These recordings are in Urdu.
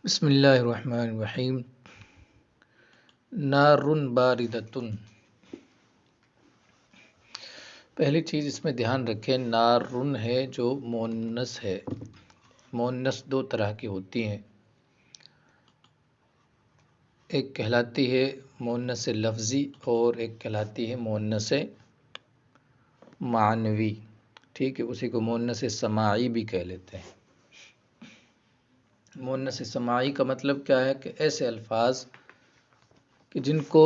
بسم اللہ الرحمن الرحیم۔ نار باردۃ، پہلی چیز اس میں دھیان رکھیں، نار ہے جو مؤنث ہے۔ مؤنث دو طرح کی ہوتی ہیں، ایک کہلاتی ہے مؤنث لفظی اور ایک کہلاتی ہے مؤنث معنوی۔ ٹھیک ہے، اسی کو مؤنث سماعی بھی کہہ لیتے ہیں۔ مؤنث سماعی کا مطلب کیا ہے کہ ایسے الفاظ کہ جن کو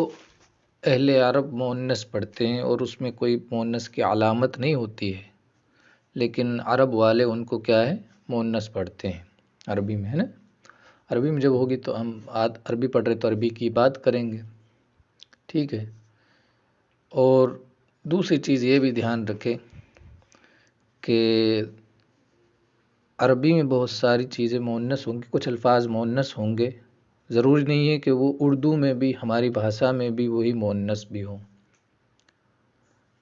اہل عرب مؤنث پڑھتے ہیں اور اس میں کوئی مؤنث کی علامت نہیں ہوتی ہے، لیکن عرب والے ان کو کیا ہے مؤنث پڑھتے ہیں عربی میں، ہے نا۔ عربی میں جب ہوگی تو ہم عربی پڑھ رہے تو عربی کی بات کریں گے، ٹھیک ہے۔ اور دوسری چیز یہ بھی دھیان رکھیں کہ عربی میں بہت ساری چیزیں مؤنث ہوں گی، کچھ الفاظ مؤنث ہوں گے، ضروری نہیں ہے کہ وہ اردو میں بھی، ہماری بھاشا میں بھی وہی مؤنث بھی ہوں،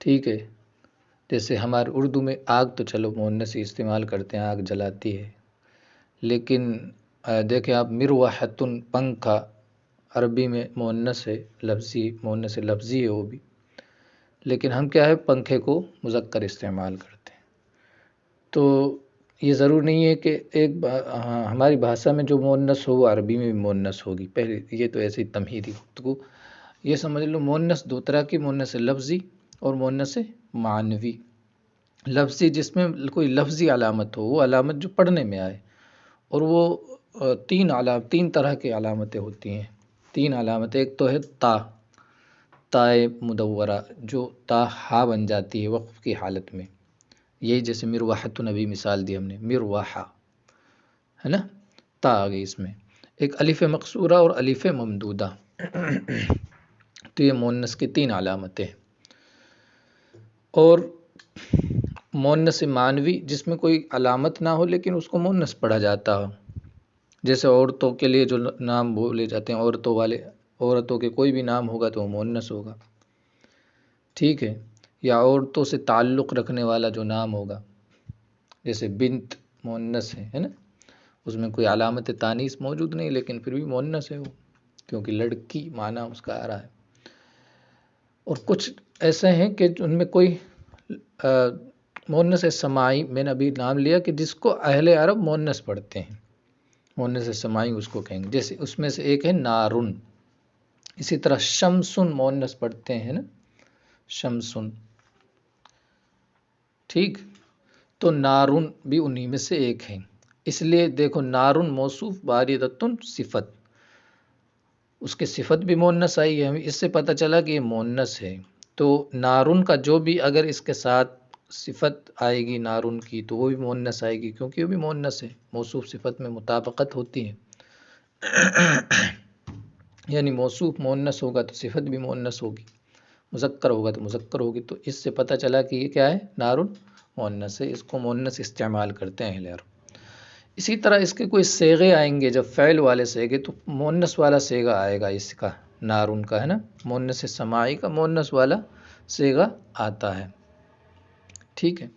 ٹھیک ہے۔ جیسے ہمارے اردو میں آگ تو چلو مؤنث ہی استعمال کرتے ہیں، آگ جلاتی ہے، لیکن دیکھیں آپ مروحۃ، پنکھا عربی میں مؤنث ہے، لفظی مؤنث لفظی ہے وہ بھی، لیکن ہم کیا ہے پنکھے کو مذکر استعمال کرتے ہیں۔ تو یہ ضرور نہیں ہے کہ ہماری بھاشا میں جو مؤنث ہو وہ عربی میں بھی مؤنث ہوگی۔ پہلے یہ تو ایسی تمہیدی گفتگو، یہ سمجھ لو مؤنث دو طرح کی، مؤنث لفظی اور مؤنث معنوی۔ لفظی جس میں کوئی لفظی علامت ہو، وہ علامت جو پڑھنے میں آئے، اور وہ تین طرح کی علامتیں ہوتی ہیں، تین علامتیں۔ ایک تو ہے تائے مدورہ، جو تا ہا بن جاتی ہے وقف کی حالت میں، یہی جیسے مروحۃ نبی مثال دی ہم نے، مروحہ ہے نا، تا آ گئی اس میں۔ ایک الف مقصورہ اور الف ممدودہ، تو یہ مؤنث کی تین علامتیں۔ اور مؤنث معنوی جس میں کوئی علامت نہ ہو لیکن اس کو مؤنث پڑھا جاتا ہو، جیسے عورتوں کے لیے جو نام بولے جاتے ہیں، عورتوں کے کوئی بھی نام ہوگا تو وہ مؤنث ہوگا، ٹھیک ہے۔ یا عورتوں سے تعلق رکھنے والا جو نام ہوگا، جیسے بنت مؤنث ہے نا، اس میں کوئی علامت تانیث موجود نہیں لیکن پھر بھی مؤنث ہے وہ، کیونکہ لڑکی معنی اس کا آ رہا ہے۔ اور کچھ ایسے ہیں کہ ان میں کوئی مؤنث سماعی، میں نے ابھی نام لیا کہ جس کو اہل عرب مؤنث پڑھتے ہیں، مؤنث سماعی اس کو کہیں گے۔ جیسے اس میں سے ایک ہے نارن، اسی طرح شمسن مؤنث پڑھتے ہیں نا، شمسن، ٹھیک۔ تو نارن بھی انہی میں سے ایک ہے، اس لیے دیکھو نارن موصوف، باردۃ صفت، اس کے صفت بھی مؤنث آئی ہے، ہمیں اس سے پتہ چلا کہ یہ مؤنث ہے۔ تو نارن کا جو بھی اگر اس کے ساتھ صفت آئے گی نارن کی تو وہ بھی مؤنث آئے گی، کیونکہ وہ بھی مؤنث ہے، موصوف صفت میں مطابقت ہوتی ہے۔ یعنی موصوف مؤنث ہوگا تو صفت بھی مؤنث ہوگی، مذکر ہوگا تو مذکر ہوگی، تو اس سے پتہ چلا کہ یہ کیا ہے، نارن مؤنث ہے، اس کو مؤنث استعمال کرتے ہیں اہل عرب۔ اسی طرح اس کے کوئی صیغے آئیں گے، جب فعل والے صیغے تو مؤنث والا صیغہ آئے گا اس کا، نارن کا ہے نا، مؤنث سماعی کا مؤنث والا صیغہ آتا ہے، ٹھیک ہے۔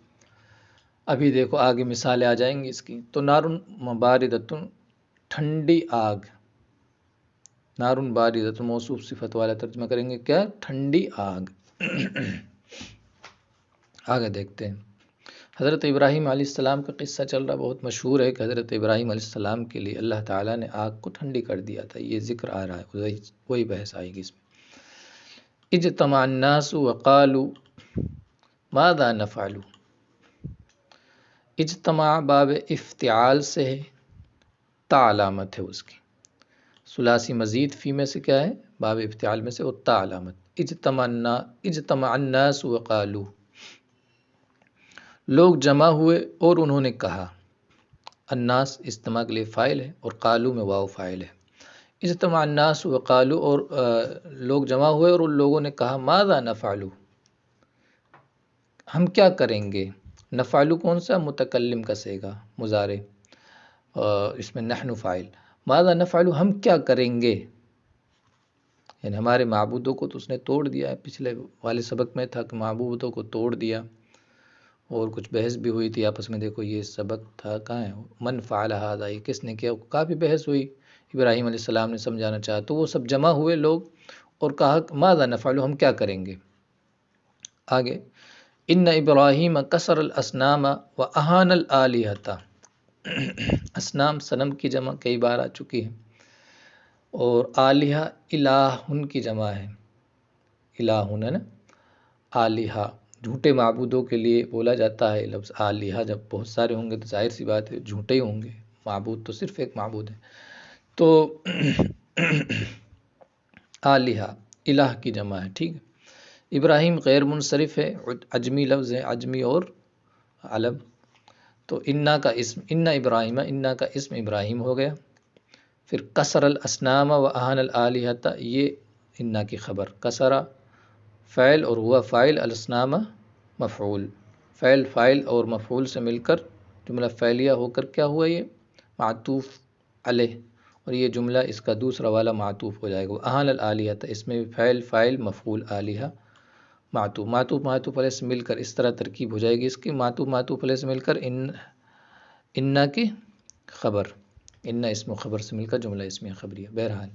ابھی دیکھو آگے مثالیں آ جائیں گی اس کی۔ تو نارن باردۃ، ٹھنڈی آگ، نارن باردۃ موصوف صفت والا ترجمہ کریں گے کیا، ٹھنڈی آگ۔ آگے دیکھتے ہیں، حضرت ابراہیم علیہ السلام کا قصہ چل رہا، بہت مشہور ہے کہ حضرت ابراہیم علیہ السلام کے لیے اللہ تعالیٰ نے آگ کو ٹھنڈی کر دیا تھا، یہ ذکر آ رہا ہے، وہی بحث آئے گی اس میں۔ اجتمع الناس وقالوا ماذا نفعل، اجتماع باب افتعال سے ہے، تا علامت ہے اس کی، ثلاثی مزید فی میں سے کیا ہے، باب افتعال میں سے، اور تا علامت۔ اجتمع الناس وقالوا، لوگ جمع ہوئے اور انہوں نے کہا، الناس اجتماع کے لیے فاعل ہے اور قالوا میں واو فاعل ہے۔ اجتماع الناس وقالوا، اور لوگ جمع ہوئے اور ان لوگوں نے کہا، ماذا نفعل، ہم کیا کریں گے۔ نفعل کون سا، متکلم کا صیغہ مضارع، اس میں نحن فاعل، ماذا نفعل ہم کیا کریں گے، یعنی ہمارے معبودوں کو تو اس نے توڑ دیا ہے، پچھلے والے سبق میں تھا کہ معبودوں کو توڑ دیا، اور کچھ بحث بھی ہوئی تھی آپس میں، دیکھو یہ سبق تھا، کہاں ہے من فعل ھذا، یہ کس نے کیا، کافی بحث ہوئی ابراہیم علیہ السلام نے سمجھانا چاہا، تو وہ سب جمع ہوئے لوگ اور کہا ماذا نفعل، ہم کیا کریں گے؟ آگے ان ابراہیم کسر الاسنام و اہان الآلہۃ، اسنام صنم کی جمع کئی بار آ چکی ہے، اور آلیہ الہن کی جمع ہے، الہن ہے نا، آلیہ جھوٹے معبودوں کے لیے بولا جاتا ہے لفظ آلیہ، جب بہت سارے ہوں گے تو ظاہر سی بات ہے جھوٹے ہی ہوں گے، معبود تو صرف ایک معبود ہے، تو آلیہ الہ کی جمع ہے، ٹھیک ہے۔ ابراہیم غیر منصرف ہے، عجمی لفظ ہے، عجمی اور علم، تو انا کا اسم، انا ابراہیم، انا کا اسم ابراہیم ہو گیا، پھر کسر الاسنام و اہان الآلہۃ، یہ انا کی خبر، کسرہ فعل اور ہوا فاعل، الاسنام مفعول، فعل فاعل اور مفعول سے مل کر جملہ فعلیہ ہو کر کیا ہوا، یہ معطوف علیہ، اور یہ جملہ اس کا دوسرا والا معطوف ہو جائے گا، اہان الآلہۃ، اس میں فعل فاعل مفعول آلیہ معطوف، معطوف معطوف علیہ سے مل کر اس طرح ترکیب ہو جائے گی اس کی، معطوف معطوف علیہ سے مل کر انا کی خبر، انا اسم و خبر سے مل کر جملہ اسمیہ خبریہ۔ بہرحال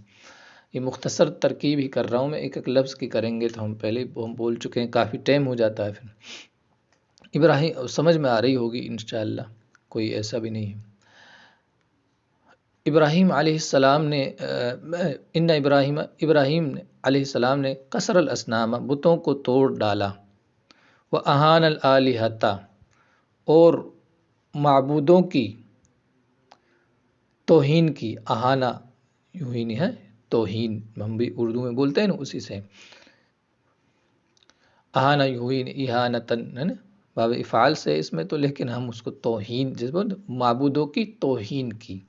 یہ مختصر ترکیب ہی کر رہا ہوں میں، ایک ایک لفظ کی کریں گے تو ہم پہلے ہم بول چکے ہیں، کافی ٹائم ہو جاتا ہے پھر۔ ابراہیم سمجھ میں آ رہی ہوگی انشاءاللہ، کوئی ایسا بھی نہیں ہے۔ ابراہیم علیہ السلام نے ان ابراہیم علیہ السلام نے کسر الاسنام، بتوں کو توڑ ڈالا، وہ اہان الآلہۃ، اور معبودوں کی توہین کی، اہانہ یوں ہی نہیں ہے، توہین ہم بھی اردو میں بولتے ہیں نا، اسی سے اہانہ یوہین اہانتن ہے نا، باب افعال سے اس میں تو، لیکن ہم اس کو توہین جس بولتے معبودوں کی توہین کی،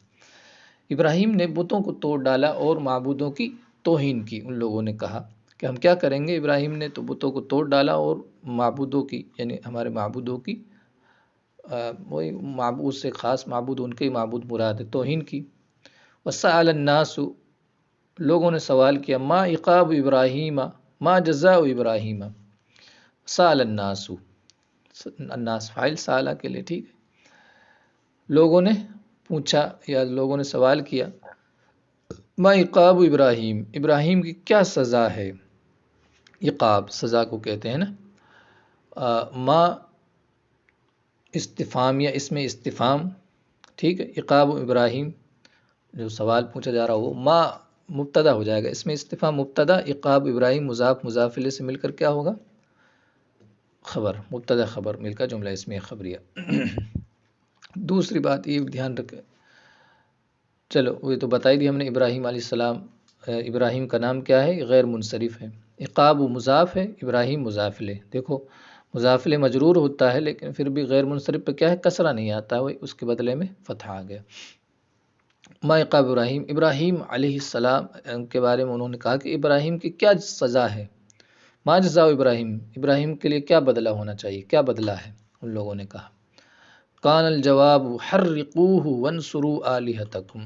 ابراہیم نے بتوں کو توڑ ڈالا اور معبودوں کی توہین کی۔ ان لوگوں نے کہا کہ ہم کیا کریں گے، ابراہیم نے تو بتوں کو توڑ ڈالا اور معبودوں کی، یعنی ہمارے معبودوں کی، وہی معبود سے خاص معبود ان کے معبود مراد ہے، توہین کی۔ وسأل الناس، لوگوں نے سوال کیا، ما عقاب ابراہیم، ما جزاء ابراہیم، سأل الناس، الناس فاعل سالہ کے لیے، ٹھیک ہے، لوگوں نے پوچھا یا لوگوں نے سوال کیا، ما عقاب ابراہیم، ابراہیم کی کیا سزا ہے، عقاب سزا کو کہتے ہیں نا، ما استفہام یا اس میں استفہام، ٹھیک ہے، عقاب ابراہیم جو سوال پوچھا جا رہا ہو، ما مبتدا ہو جائے گا، اس میں استفہام مبتدا، عقاب ابراہیم مضاف مضاف الیہ سے مل کر کیا ہوگا، خبر، مبتدا خبر مل کر جملہ اسمیہ خبریہ۔ دوسری بات یہ دھیان رکھیں، چلو وہ تو بتائی دی ہم نے، ابراہیم علیہ السلام، ابراہیم کا نام کیا ہے، غیر منصرف ہے، عقاب مضاف ہے، ابراہیم مضاف الیہ، دیکھو مضاف الیہ مجرور ہوتا ہے لیکن پھر بھی غیر منصرف پہ کیا ہے، کسرہ نہیں آتا ہے، اس کے بدلے میں فتح آ گیا۔ ما عقاب ابراہیم، ابراہیم علیہ السلام کے بارے میں انہوں نے کہا کہ ابراہیم کی کیا سزا ہے، ما جزاء ابراہیم، ابراہیم کے لیے کیا بدلہ ہونا چاہیے، کیا بدلہ ہے، ان لوگوں نے کہا، کان الجواب حرقوہ وانصروا آلہتکم۔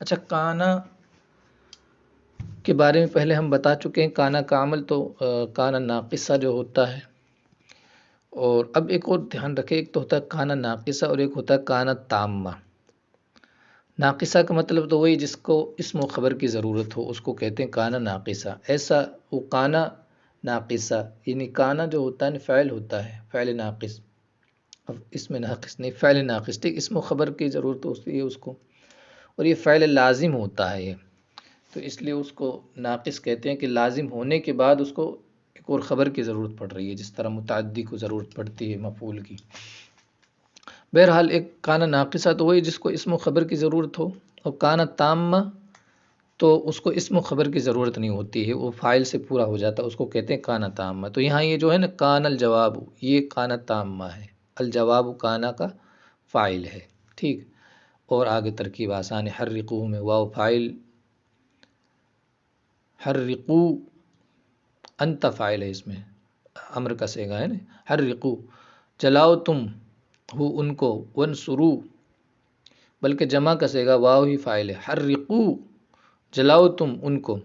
اچھا، کانا کے بارے میں پہلے ہم بتا چکے ہیں، کانا کا عمل تو کانا ناقصہ جو ہوتا ہے، اور اب ایک اور دھیان رکھیں، ایک تو ہوتا ہے کانا ناقصہ اور ایک ہوتا ہے کانا تامہ۔ ناقصہ کا مطلب تو وہی جس کو اسم و خبر کی ضرورت ہو، اس کو کہتے ہیں کانا ناقصہ، ایسا وہ کانا ناقصہ، یعنی کانا جو ہوتا ہے فعل ہوتا ہے، فعل ناقص، اس میں ناقص نہیں، فعل ناقص، ٹھیک، اسم و خبر کی ضرورت ہوتی ہے اس کو، اور یہ فعل لازم ہوتا ہے، یہ تو اس لیے اس کو ناقص کہتے ہیں کہ لازم ہونے کے بعد اس کو ایک اور خبر کی ضرورت پڑ رہی ہے، جس طرح متعدی کو ضرورت پڑتی ہے مفعول کی۔ بہرحال ایک کانا ناقصہ تو وہی جس کو اسم و خبر کی ضرورت ہو، اور کانا تامہ تو اس کو اسم و خبر کی ضرورت نہیں ہوتی ہے، وہ فاعل سے پورا ہو جاتا ہے، اس کو کہتے ہیں کانا تامہ۔ تو یہاں یہ جو ہے نا کان الجواب، یہ کانا تامہ ہے، الجواب کانا کا فاعل ہے، ٹھیک، اور آگے ترکیب آسان ہے، حرقوہ میں واو فاعل، حرقو انت فاعل ہے، اس میں امر کا صیغہ ہے نا، حرقو جلاؤ تم ہو ان کو، ونصرو بلکہ جمع کا صیغہ واو ہی فاعل ہے، حرقو جلاؤ تم ان کو،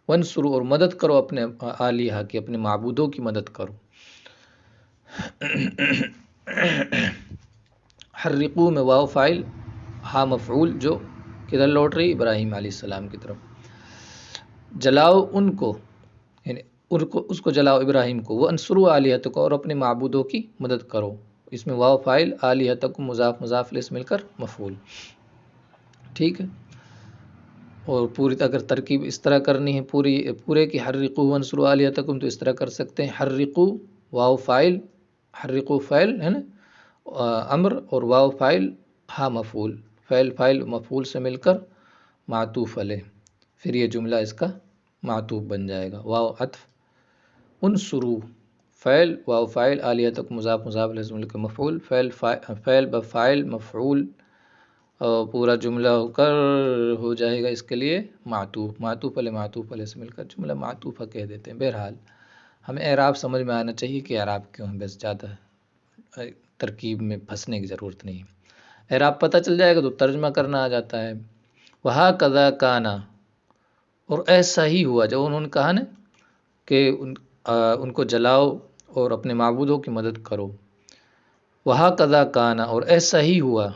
ونصرو اور مدد کرو اپنے آلیہ کی، اپنے معبودوں کی مدد کرو۔ حرقو میں واو فاعل، ہا مفعول جو کدھر لوٹ رہی؟ ابراہیم علیہ السلام کی طرف۔ جلاؤ ان کو، یعنی اس کو جلاؤ ابراہیم کو، وہ انصروا آلیہتکم، اور اپنے معبودوں کی مدد کرو۔ اس میں واو فاعل، آلیہتکم مضاف مضاف الیہ سے مل کر مفعول، ٹھیک ہے۔ اور پوری اگر ترکیب اس طرح کرنی ہے پورے کی حرقوا وانصروا آلیہتکم تو اس طرح کر سکتے ہیں، حرقوا واو فاعل، حرقوا فاعل ہے نا امر، اور واو فاعل ہا مفعول، فعل فاعل مفعول سے مل کر معطوف علیہ، پھر یہ جملہ اس کا معطوف بن جائے گا، واو عطف انصروا فعل واو فاعل آلیہتکم مضاف مضاف الیہ سے مل کر مفعول، فعل بفاعل مفعول، اور پورا جملہ ہو کر ہو جائے گا اس کے لیے معطوف، معطوف علیہ سے مل کر جملہ معطوفہ کہہ دیتے ہیں۔ بہرحال ہمیں اعراب سمجھ میں آنا چاہیے کہ اعراب کیوں ہے، بس زیادہ ترکیب میں پھنسنے کی ضرورت نہیں ہے۔ اعراب پتہ چل جائے گا تو ترجمہ کرنا آ جاتا ہے۔ وَهَكَذَا كَانَ، اور ایسا ہی ہوا، جب انہوں نے کہا نا کہ ان کو جلاؤ اور اپنے معبودوں کی مدد کرو، وَهَكَذَا كَانَ، اور ایسا ہی ہوا،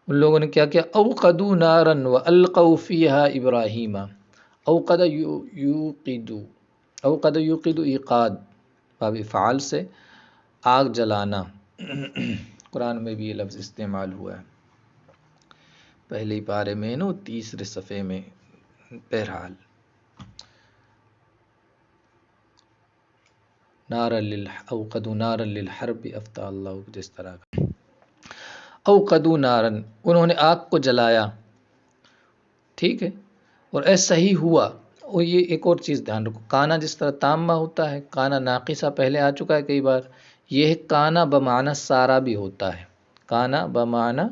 ان لوگوں نے کیا کیا، اوقدوا نارا والقوا فیها ابراہیم، اوقد یوقد، اوقد یوقد ایقاد باب فعال سے آگ جلانا، قرآن میں بھی یہ لفظ استعمال ہوا ہے پہلے پارے میں نا، تیسرے صفحے میں۔ بہرحال اوقدوا نارا للحرب افتح اللہ، جس طرح کا اوقدوا نارا، انہوں نے آگ کو جلایا، ٹھیک ہے، اور ایسا ہی ہوا۔ اور یہ ایک اور چیز دھیان رکھو، کانا جس طرح تامہ ہوتا ہے، کانا ناقصہ پہلے آ چکا ہے کئی بار، یہ کانا بمعنی سارا بھی ہوتا ہے، کانا بمعنی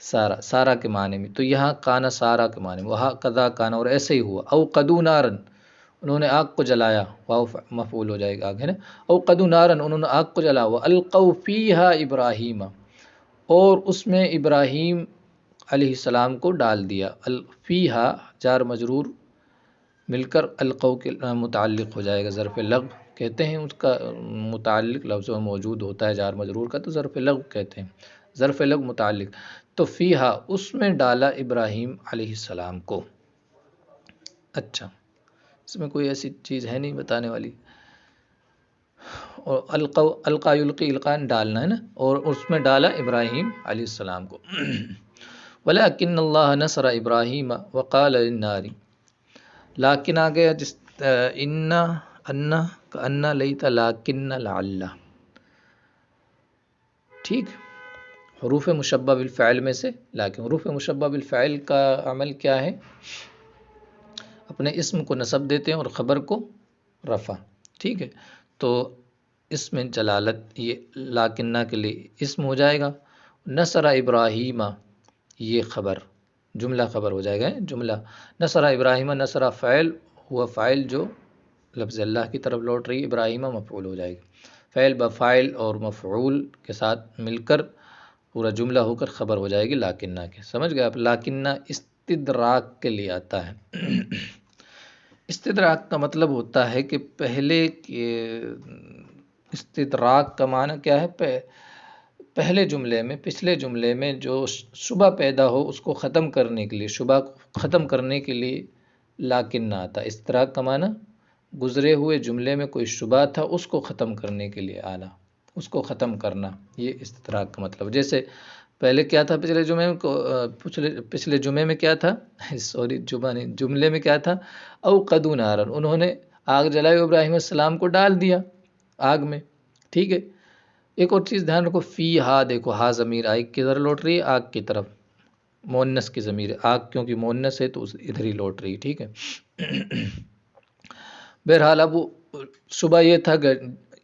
سارا، سارا کے معنی میں، تو یہاں کانا سارا کے معنی میں، وہاں قضا کانا، اور ایسے ہی ہوا، اوقدوا نارن، انہوں نے آگ کو جلایا، واو مفعول ہو جائے گا آگ ہے نا، اوقدوا نارن، انہوں نے آگ کو جلایا، والقوا فیہا ابراہیم، اور اس میں ابراہیم علیہ السلام کو ڈال دیا، فیہا جار مجرور مل کر القوا کے متعلق ہو جائے گا، ظرف لغو کہتے ہیں، اس کا متعلق لفظوں میں موجود ہوتا ہے جار مجرور کا تو ظرف لغو کہتے ہیں، ظرف لغو متعلق، تو فیہا اس میں ڈالا ابراہیم علیہ السلام کو۔ اچھا، اس میں کوئی ایسی چیز ہے نہیں بتانے والی، اور القا یلقی القان ڈالنا ہے نا، اور اس میں ڈالا ابراہیم علیہ السلام کو۔ وَلَكِنَّ اللَّهَ نَصَرَ إِبْرَاهِيمَ وَقَالَ لِلنَّارِ، لیکن آ گیا جس ان لیت لیکن لعل، ٹھیک، حروف مشبہ بالفعل میں سے، لیکن حروف مشبہ بالفعل کا عمل کیا ہے، اپنے اسم کو نصب دیتے ہیں اور خبر کو رفع، ٹھیک ہے، تو اس میں جلالت، یہ لاکنہ کے لیے اسم ہو جائے گا، نصر ابراہیم یہ خبر، جملہ خبر ہو جائے گا، جملہ نصر ابراہیم، نصر فعل ہوا، فاعل جو لفظ اللہ کی طرف لوٹ رہی، ابراہیم مفعول ہو جائے گا، فعل بفاعل اور مفعول کے ساتھ مل کر پورا جملہ ہو کر خبر ہو جائے گی لاکنہ کے، سمجھ گئے آپ؟ لاکنہ استدراک کے لیے آتا ہے۔ استدراک کا مطلب ہوتا ہے کہ پہلے کے، استدراک کا معنی کیا ہے، پہلے جملے میں، پچھلے جملے میں جو شبہ پیدا ہو اس کو ختم کرنے کے لیے، شبہ کو ختم کرنے کے لیے لاکنہ آتا ہے۔ استدراک کا معنی گزرے ہوئے جملے میں کوئی شبہ تھا اس کو ختم کرنے کے لیے آنا، اس کو ختم کرنا، یہ استدراک کا مطلب۔ جیسے پہلے کیا تھا پچھلے جمعے میں کیا تھا، سوری جملے میں کیا تھا، اوقدوا نارا، انہوں نے آگ جلائی، ابراہیم السلام کو ڈال دیا آگ میں، ٹھیک ہے۔ ایک اور چیز دھیان رکھو، فی ہا، دیکھو ہا ضمیر آگ کی طرف لوٹ رہی ہے، آگ کی طرف، مؤنث کی ضمیر ہے، آگ کیونکہ مؤنث ہے تو ادھر ہی لوٹ رہی ہے، ٹھیک ہے۔ بہرحال اب صبح یہ تھا کہ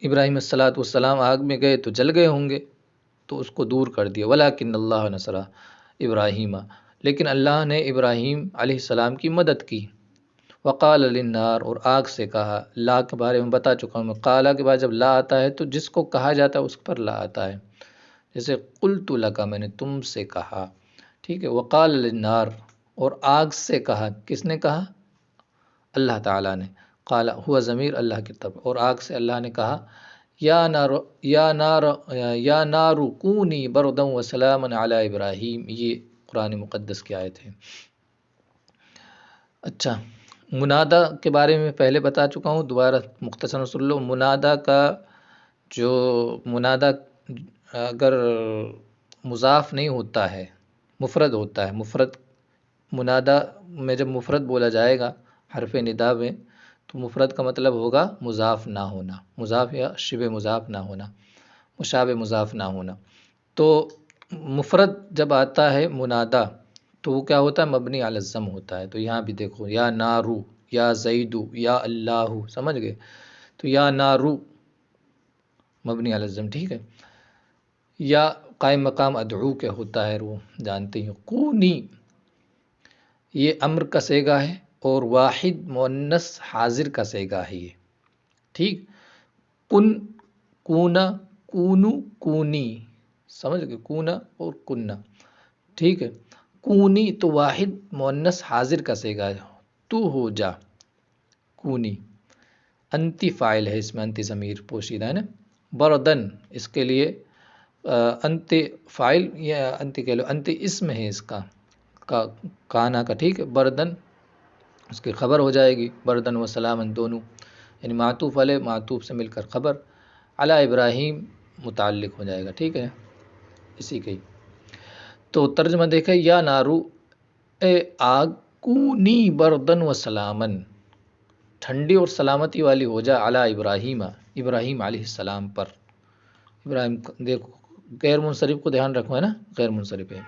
ابراہیم السلام آگ میں گئے تو جل گئے ہوں گے، تو اس کو دور کر دیا، وَلَكِنَّ اللَّهَ نَصَرَ إِبْرَاهِيمَ، لیکن اللہ نے ابراہیم علیہ السلام کی مدد کی، وقال للنار، اور آگ سے کہا، لا کے بارے میں بتا چکا ہوں میں، قالا کے بعد جب لا آتا ہے تو جس کو کہا جاتا ہے اس پر لا آتا ہے، جیسے قلت لک، میں نے تم سے کہا، ٹھیک ہے۔ وقال للنار، اور آگ سے کہا، کس نے کہا، اللہ تعالیٰ نے، قال ہوا ضمیر اللہ کی طرف، اور آگ سے اللہ نے کہا، یا نار کونی بردا وسلاما علی ابراہیم، یہ قرآن مقدس کی آیت ہے۔ اچھا، منادا کے بارے میں پہلے بتا چکا ہوں، دوبارہ مختصر سن لو۔ منادا کا جو منادا اگر مضاف نہیں ہوتا ہے، مفرد ہوتا ہے، مفرد منادا میں جب مفرد بولا جائے گا حرف ندا میں، تو مفرد کا مطلب ہوگا مضاف نہ ہونا، مضاف یا شبہ مضاف نہ ہونا، مشابہ مضاف نہ ہونا۔ تو مفرد جب آتا ہے منادا تو وہ کیا ہوتا ہے؟ مبنی علی الضم ہوتا ہے۔ تو یہاں بھی دیکھو، یا نارو، یا زیدو، یا اللہ، سمجھ گئے؟ تو یا نارو مبنی علی الضم، ٹھیک ہے۔ یا قائم مقام ادعو کے ہوتا ہے، وہ جانتے ہیں۔ کونی یہ امر کا صیغہ ہے اور واحد مؤنث حاضر کا صیغہ ہے یہ، ٹھیک۔ کن، کونا، کونو، کونی، سمجھ گئے؟ کونا اور کننا، ٹھیک ہے۔ کونی تو واحد مؤنث حاضر کا صیغہ ہے، تو ہو جا، کونی۔ انتی فاعل ہے، اس میں انتی ضمیر پوشیدہ ہے نا۔ بردن اس کے لیے انتی فاعل یا انتی کہہ لو، انتی اسم ہے اس کا کانا کا، ٹھیک ہے۔ بردن اس کی خبر ہو جائے گی، بردن و سلامن دونوں، یعنی معطوف علیہ، معطوف سے مل کر خبر، علی ابراہیم متعلق ہو جائے گا، ٹھیک ہے، اسی کے۔ تو ترجمہ دیکھیں، یا نارو اے آگ، کونی بردن و سلامن ٹھنڈی اور سلامتی والی ہو جا، علی ابراہیم ابراہیم علیہ السلام پر۔ ابراہیم دیکھو غیر منصرف کو دھیان رکھو، ہے نا، غیر منصرف ہے۔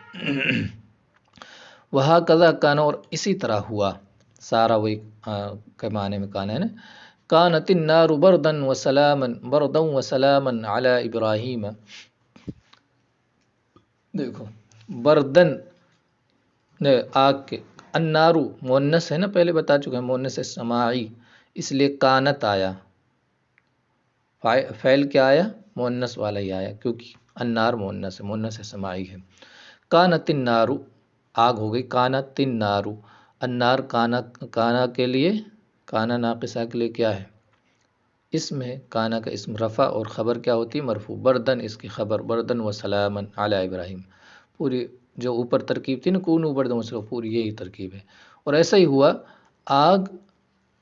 وہاں کذا کانا اور اسی طرح ہوا، سارا وہی کے معنی میں کانا ہے نا۔ کانت النار بردن و سلامن، بردن و سلامن علی ابراہیم، دیکھو بردن آگ کے، النارو مؤنث ہے نا، پہلے بتا چکے ہیں مؤنث سماعی، اس لیے کانت آیا، فعل کیا آیا؟ مؤنث والا ہی آیا، کیونکہ النار مؤنث ہے، مؤنث سماعی ہے۔ کانت النارو آگ ہو گئی، کانت النارو، النار کانا کے لیے، کانا ناقصہ کے لیے کیا ہے؟ اسم ہے، کانا کا اسم رفع اور خبر کیا ہوتی ہے؟ مرفوع۔ بردن اس کی خبر، بردن و سلامن علی ابراہیم، پوری جو اوپر ترکیب تھی نا، کونو بردن و سلام، پوری یہی ترکیب ہے۔ اور ایسا ہی ہوا، آگ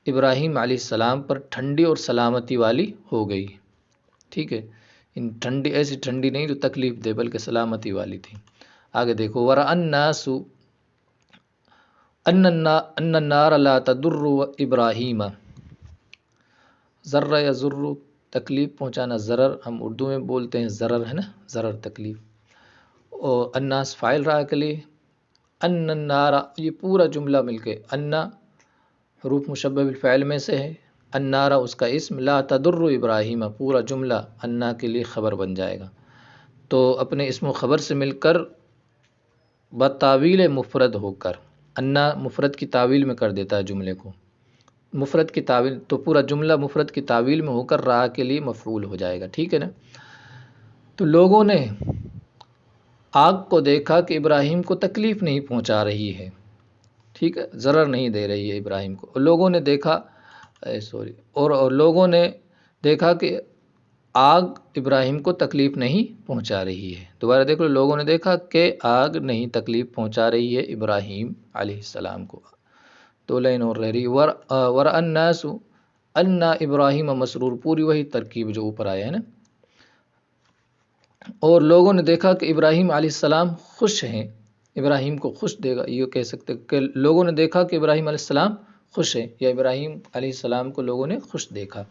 ابراہیم علیہ السلام پر ٹھنڈی اور سلامتی والی ہو گئی، ٹھیک ہے۔ ان ٹھنڈی ایسی ٹھنڈی نہیں جو تکلیف دے، بلکہ سلامتی والی تھی۔ آگے دیکھو، ورأى الناس ان النار لا تضر ابراہیم، ضر یا ضر تکلیف پہنچانا، ضرر ہم اردو میں بولتے ہیں ضرر، ہے نا، ضرر تکلیف، اور الناس فاعل رہا کے لیے، ان النار یہ پورا جملہ مل کے، ان حروف مشبہ بالفعل میں سے ہے، النار اس کا اسم، لا تضر ابراہیم پورا جملہ انا کے لیے خبر بن جائے گا۔ تو اپنے اسم و خبر سے مل کر بتاویل مفرد ہو کر، انا مفرد کی تعویل میں کر دیتا ہے جملے کو، مفرد کی تعویل، تو پورا جملہ مفرد کی تعویل میں ہو کر راہ کے لیے مفعول ہو جائے گا، ٹھیک ہے نا۔ تو لوگوں نے آگ کو دیکھا کہ ابراہیم کو تکلیف نہیں پہنچا رہی ہے، ٹھیک ہے، ضرر نہیں دے رہی ہے ابراہیم کو، اور لوگوں نے دیکھا اور لوگوں نے دیکھا کہ آگ ابراہیم کو تکلیف نہیں پہنچا رہی ہے۔ دوبارہ دیکھ لو، لوگوں نے دیکھا کہ آگ نہیں تکلیف پہنچا رہی ہے ابراہیم علیہ السلام کو، دو لائن اور رہ رہی، ورأى الناس ان ابراہیم مسرور، پوری وہی ترکیب جو اوپر آیا ہے نا۔ اور لوگوں نے دیکھا کہ ابراہیم علیہ السلام خوش ہیں، ابراہیم کو خوش دے گا، یہ کہہ سکتے کہ لوگوں نے دیکھا کہ ابراہیم علیہ السلام خوش ہیں، یا ابراہیم علیہ السلام کو لوگوں نے خوش دیکھا۔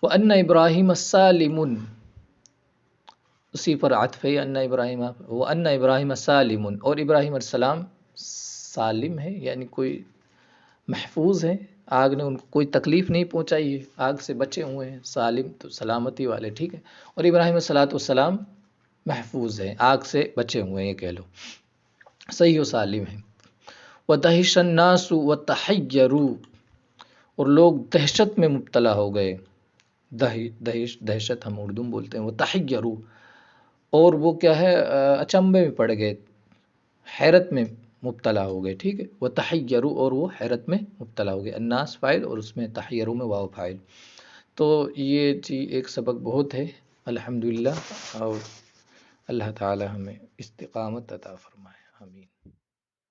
وَأَنَّ إِبْرَاهِيمَ سَالِمٌ، اسی پر عطف ہے، ان ابراہیم، وَأَنَّ إِبْرَاهِيمَ سَالِمٌ، اور ابراہیم علیہ السلام سالم ہے، یعنی کوئی محفوظ ہے، آگ نے ان کو کوئی تکلیف نہیں پہنچائی ہے، آگ سے بچے ہوئے ہیں، سالم تو سلامتی والے، ٹھیک ہے۔ اور ابراہیم علیہ السلام محفوظ ہے، آگ سے بچے ہوئے ہیں، یہ کہہ لو، صحیح و سالم ہے۔ وَدَهِشَ النَّاسُ وَتَحَيَّرُوا، اور لوگ دہشت میں مبتلا ہو گئے، دہشت ہم اردو میں بولتے ہیں، وَتَحَيَّرُوا، اور وہ کیا ہے، اچنبھے میں پڑ گئے، حیرت میں مبتلا ہو گئے، ٹھیک ہے۔ وَتَحَيَّرُوا، اور وہ حیرت میں مبتلا ہو گئے، الناس فاعل اور اس میں تحیروا میں واو فاعل۔ تو یہ جی ایک سبق بہت ہے الحمدللہ، اور اللہ تعالی ہمیں استقامت عطا فرمائے۔ آمین۔